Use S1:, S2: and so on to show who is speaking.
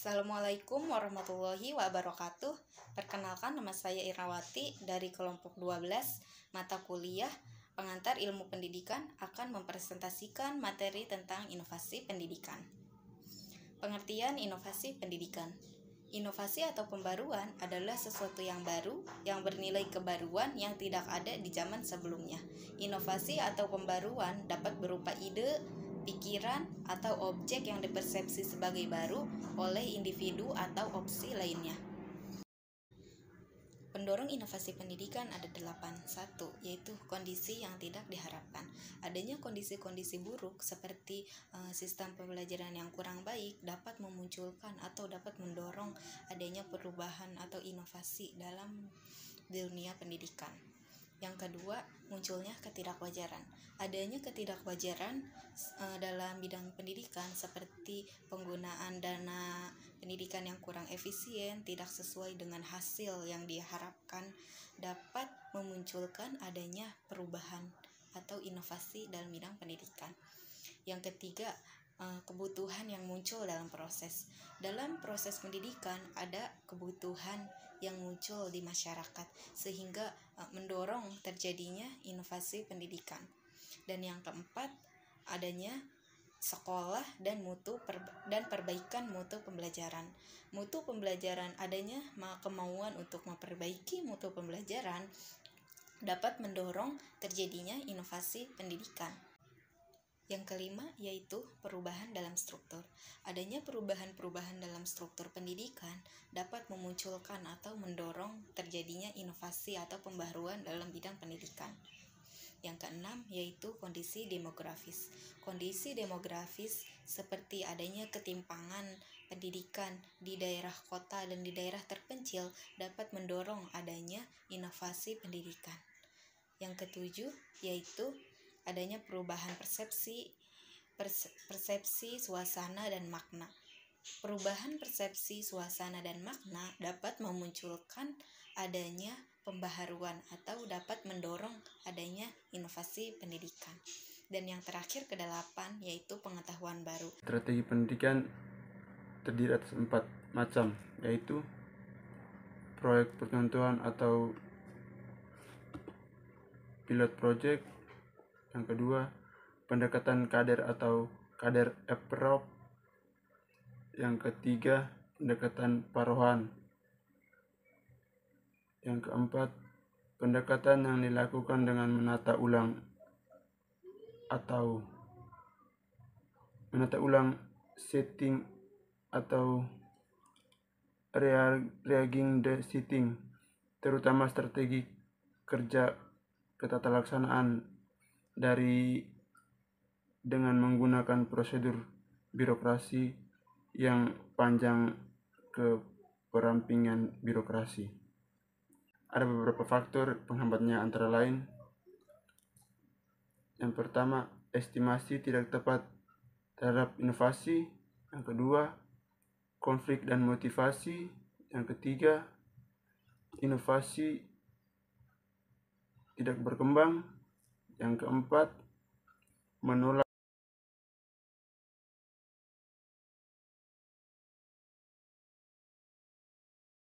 S1: Assalamualaikum warahmatullahi wabarakatuh. Perkenalkan, nama saya Irawati dari kelompok 12 mata kuliah pengantar ilmu pendidikan akan mempresentasikan materi tentang inovasi pendidikan. Pengertian inovasi pendidikan. Inovasi atau pembaruan adalah sesuatu yang baru yang bernilai kebaruan yang tidak ada di zaman sebelumnya. Inovasi atau pembaruan dapat berupa ide, pikiran, atau objek yang dipersepsi sebagai baru oleh individu atau opsi lainnya. Pendorong inovasi pendidikan ada 8. 1. Yaitu kondisi yang tidak diharapkan. Adanya kondisi-kondisi buruk seperti sistem pembelajaran yang kurang baik dapat memunculkan atau dapat mendorong adanya perubahan atau inovasi dalam dunia pendidikan. Yang kedua, munculnya ketidakwajaran. Adanya ketidakwajaran dalam bidang pendidikan seperti penggunaan dana pendidikan yang kurang efisien, tidak sesuai dengan hasil yang diharapkan, dapat memunculkan adanya perubahan atau inovasi dalam bidang pendidikan. Yang ketiga, kebutuhan yang muncul dalam proses. Dalam proses pendidikan ada kebutuhan yang muncul di masyarakat sehingga mendorong terjadinya inovasi pendidikan. Dan yang keempat, adanya sekolah dan perbaikan mutu pembelajaran. Mutu pembelajaran, adanya kemauan untuk memperbaiki mutu pembelajaran dapat mendorong terjadinya inovasi pendidikan. Yang kelima, yaitu perubahan dalam struktur. Adanya perubahan-perubahan dalam struktur pendidikan dapat memunculkan atau mendorong terjadinya inovasi atau pembaruan dalam bidang pendidikan. Yang keenam, yaitu kondisi demografis. Kondisi demografis seperti adanya ketimpangan pendidikan di daerah kota dan di daerah terpencil dapat mendorong adanya inovasi pendidikan. Yang ketujuh, yaitu adanya perubahan persepsi, suasana, dan makna. Perubahan persepsi, suasana, dan makna dapat memunculkan adanya pembaharuan atau dapat mendorong adanya inovasi pendidikan. Dan yang terakhir ke-8, yaitu pengetahuan baru.
S2: Strategi pendidikan terdiri atas 4 macam, yaitu proyek percontohan atau pilot project. Yang kedua, pendekatan kader atau kader approach. Yang ketiga, pendekatan parohan. Yang keempat, pendekatan yang dilakukan dengan menata ulang setting atau reagging the setting, terutama strategi kerja ketatalaksanaan dengan menggunakan prosedur birokrasi yang panjang ke perampingan birokrasi. Ada beberapa faktor penghambatnya, antara lain: yang pertama, estimasi tidak tepat terhadap inovasi. Yang kedua, konflik dan motivasi. Yang ketiga, inovasi tidak berkembang. Yang keempat, menolak